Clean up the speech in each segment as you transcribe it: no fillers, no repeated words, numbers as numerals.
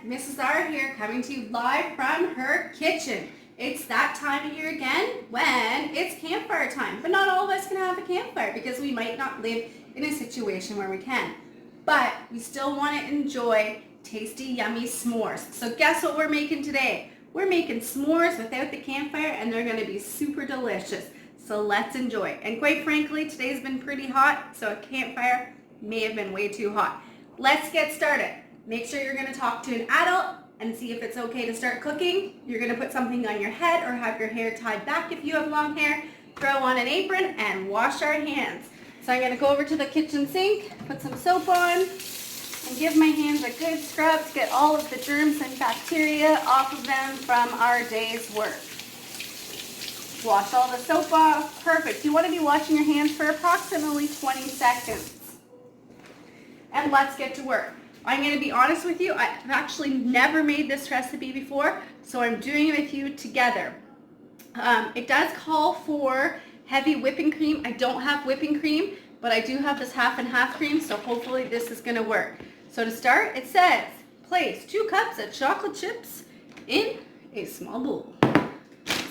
Mrs. R here, coming to you live from her kitchen. It's that time of year again when it's campfire time, but not all of us can have a campfire because we might not live in a situation where we can. But we still want to enjoy tasty, yummy s'mores. So guess what we're making today? We're making s'mores without the campfire, and they're going to be super delicious. So let's enjoy. And quite frankly, today's been pretty hot, so a campfire may have been way too hot. Let's get started. Make sure you're going to talk to an adult and see if it's okay to start cooking. You're going to put something on your head or have your hair tied back if you have long hair. Throw on an apron and wash our hands. So I'm going to go over to the kitchen sink, put some soap on, and give my hands a good scrub to get all of the germs and bacteria off of them from our day's work. Wash all the soap off. Perfect. You want to be washing your hands for approximately 20 seconds. And let's get to work. I'm going to be honest with you, I've actually never made this recipe before, so I'm doing it with you together. It does call for heavy whipping cream. I don't have whipping cream, but I do have this half and half cream, so hopefully this is going to work. So to start, it says, place 2 cups of chocolate chips in a small bowl.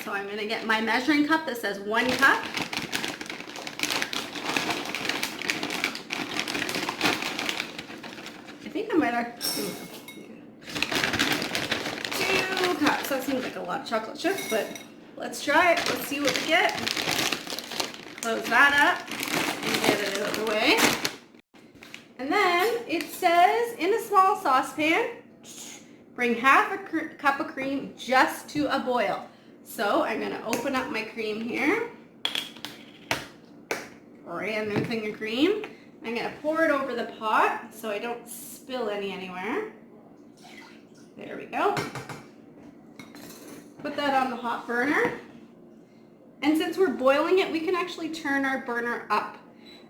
So I'm going to get my measuring cup that says 1 cup. I think I might have 2 cups. That seems like a lot of chocolate chips, but let's try it. Let's see what we get. Close that up and get it out of the way. And then it says in a small saucepan, bring half a cup of cream just to a boil. So I'm going to open up my cream here. Brand new thing of cream. I'm going to pour it over the pot so I don't spill any anywhere. There we go. Put that on the hot burner. And since we're boiling it, we can actually turn our burner up.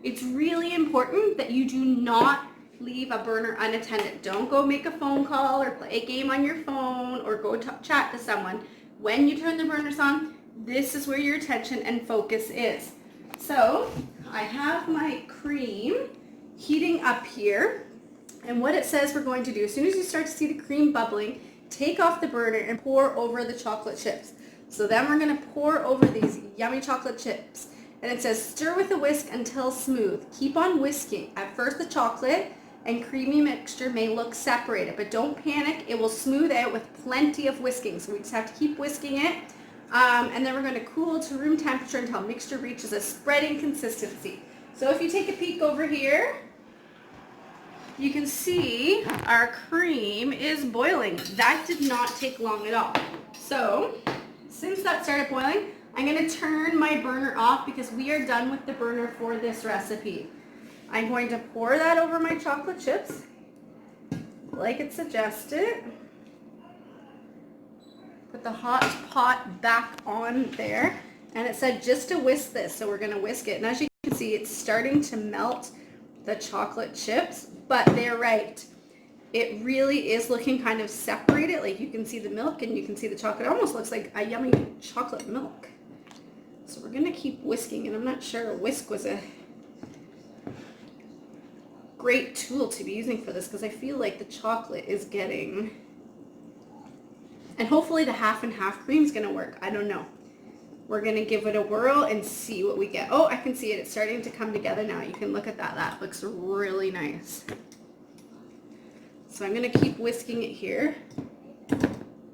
It's really important that you do not leave a burner unattended. Don't go make a phone call or play a game on your phone or go chat to someone. When you turn the burners on, this is where your attention and focus is. So I have my cream heating up here, and what it says we're going to do, as soon as you start to see the cream bubbling, take off the burner and pour over the chocolate chips. So then we're going to pour over these yummy chocolate chips, and it says stir with a whisk until smooth. Keep on whisking. At first the chocolate and creamy mixture may look separated, but don't panic. It will smooth out with plenty of whisking, so we just have to keep whisking it. And then we're going to cool to room temperature until mixture reaches a spreading consistency. So if you take a peek over here, you can see our cream is boiling. That did not take long at all. So since that started boiling, I'm going to turn my burner off because we are done with the burner for this recipe. I'm going to pour that over my chocolate chips like it suggested. Put the hot pot back on there, and it said just to whisk this, so we're going to whisk it. And as you can see, it's starting to melt the chocolate chips, but they're right. It really is looking kind of separated. Like you can see the milk and you can see the chocolate. It almost looks like a yummy chocolate milk. So we're going to keep whisking, and I'm not sure a whisk was a great tool to be using for this because I feel like the chocolate is getting, and hopefully the half and half cream is going to work. I don't know. We're going to give it a whirl and see what we get. Oh, I can see it. It's starting to come together now. You can look at that. That looks really nice. So I'm going to keep whisking it here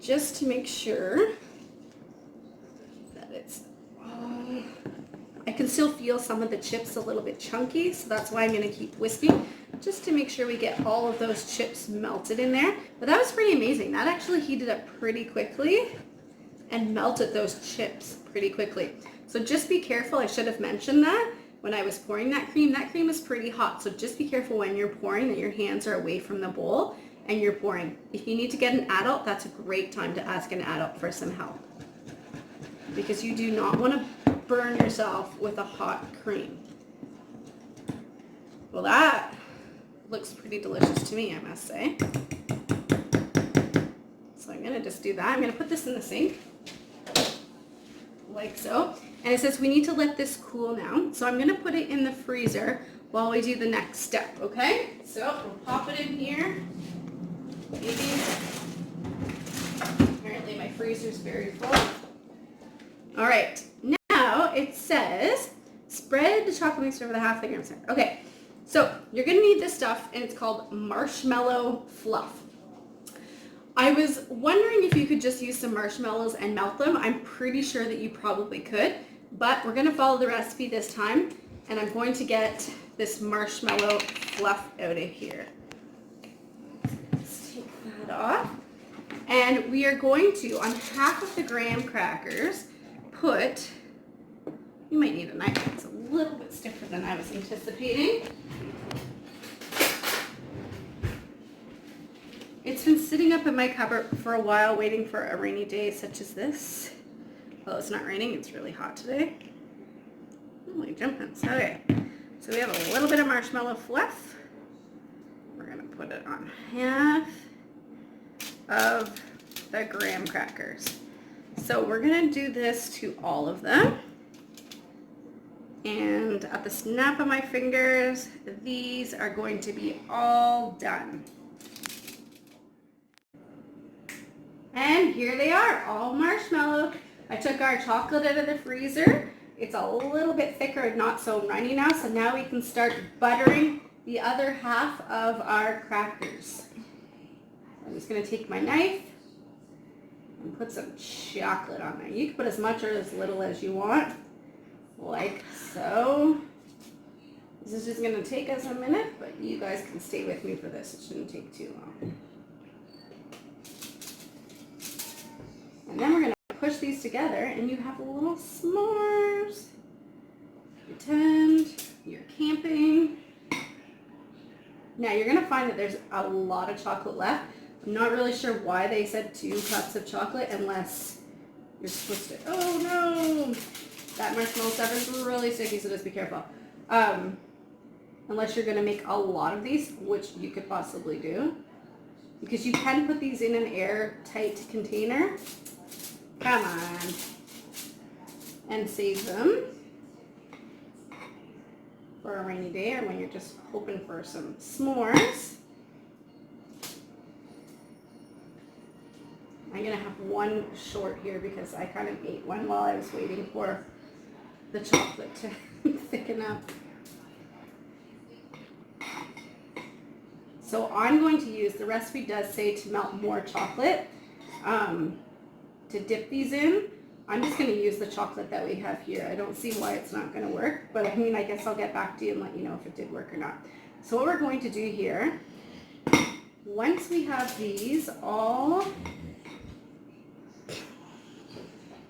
just to make sure that it's, I can still feel some of the chips a little bit chunky, so that's why I'm going to keep whisking, just to make sure we get all of those chips melted in there. But that was pretty amazing. That actually heated up pretty quickly and melted those chips pretty quickly. So just be careful. I should have mentioned that when I was pouring that cream. That cream is pretty hot, so just be careful when you're pouring that your hands are away from the bowl and you're pouring. If you need to get an adult, that's a great time to ask an adult for some help, because you do not want to burn yourself with a hot cream. Well, that looks pretty delicious to me, I must say. So I'm going to just do that. I'm going to put this in the sink like so. And it says we need to let this cool now. So I'm going to put it in the freezer while we do the next step, okay? So we'll pop it in here. Maybe freezer's very full. All right, now it says spread the chocolate mix over the half the gram center. Okay, so you're gonna need this stuff, and it's called marshmallow fluff. I was wondering if you could just use some marshmallows and melt them. I'm pretty sure that you probably could, but we're gonna follow the recipe this time, and I'm going to get this marshmallow fluff out of here. Let's take that off. And we are going to, on half of the graham crackers, put, you might need a knife, it's a little bit stiffer than I was anticipating. It's been sitting up in my cupboard for a while waiting for a rainy day such as this. Well, it's not raining, it's really hot today. Holy jumpins. Okay, so we have a little bit of marshmallow fluff. We're gonna put it on half of the graham crackers. So we're gonna do this to all of them. And at the snap of my fingers, these are going to be all done. And here they are, all marshmallow. I took our chocolate out of the freezer. It's a little bit thicker and not so runny now, so now we can start buttering the other half of our crackers. I'm just gonna take my knife and put some chocolate on there. You can put as much or as little as you want, like so. This is just gonna take us a minute, but you guys can stay with me for this. It shouldn't take too long. And then we're gonna push these together and you have little s'mores. Pretend you're camping. Now you're gonna find that there's a lot of chocolate left. I'm not really sure why they said 2 cups of chocolate unless you're supposed to, oh no! That marshmallow stuff is really sticky, so just be careful. Unless you're gonna make a lot of these, which you could possibly do. Because you can put these in an airtight container. Come on. And save them for a rainy day or when you're just hoping for some s'mores. I'm gonna have one short here because I kind of ate one while I was waiting for the chocolate to thicken up. So I'm going to use, the recipe does say to melt more chocolate to dip these in. I'm just going to use the chocolate that we have here. I don't see why it's not going to work, but I mean, I guess I'll get back to you and let you know if it did work or not. So what we're going to do here, once we have these all,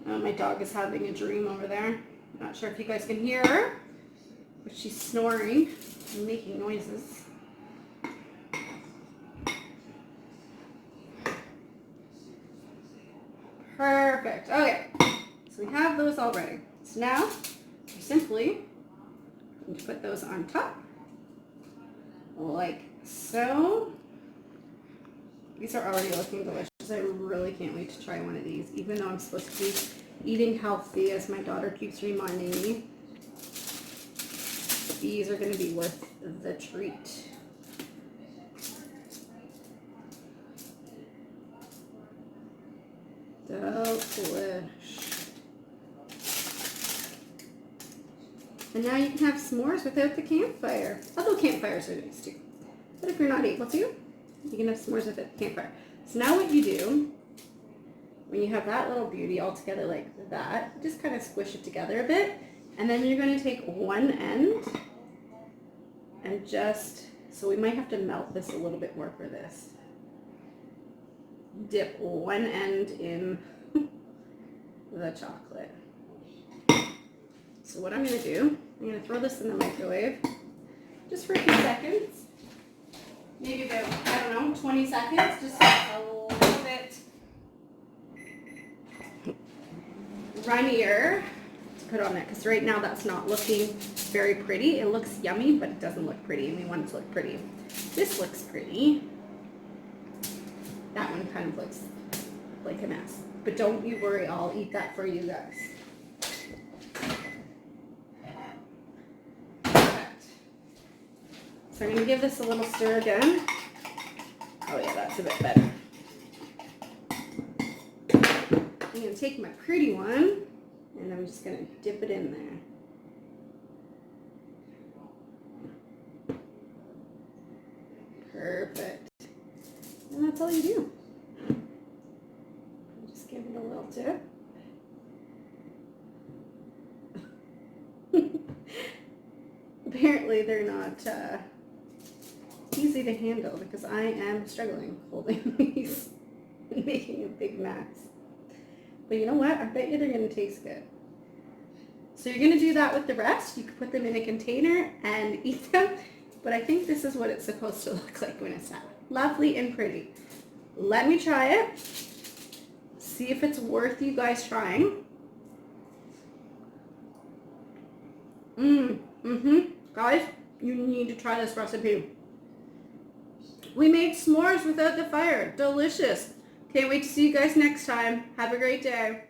oh, my dog is having a dream over there. Not sure if you guys can hear her, but she's snoring and making noises. Perfect. Okay, so we have those all ready. So now we're simply going to put those on top, like so. These are already looking delicious. I really can't wait to try one of these, even though I'm supposed to be eating healthy, as my daughter keeps reminding me. These are going to be worth the treat. Delish. And now you can have s'mores without the campfire. Although campfires are nice too. But if you're not able to, you can have s'mores without the campfire. So now what you do, when you have that little beauty all together like that, just kind of squish it together a bit. And then you're going to take one end and just, so we might have to melt this a little bit more for this. Dip one end in the chocolate. So what I'm going to do, I'm going to throw this in the microwave just for a few seconds. Maybe about, I don't know, 20 seconds, just a little bit runnier to put on there, because right now that's not looking very pretty. It looks yummy, but it doesn't look pretty, and we want it to look pretty. This looks pretty. That one kind of looks like a mess. But don't you worry, I'll eat that for you guys. Perfect. So I'm going to give this a little stir again. Oh yeah, that's a bit better. I'm going to take my pretty one and I'm just going to dip it in there. Perfect. And that's all you do. Just give it a little dip. Apparently they're not easy to handle because I am struggling holding these and making a big mess. But you know what? I bet you they're going to taste good. So you're going to do that with the rest. You can put them in a container and eat them. But I think this is what it's supposed to look like when it's out. Lovely and pretty. Let me try it. See if it's worth you guys trying. Guys, you need to try this recipe. We made s'mores without the fire. Delicious. Can't wait to see you guys next time. Have a great day.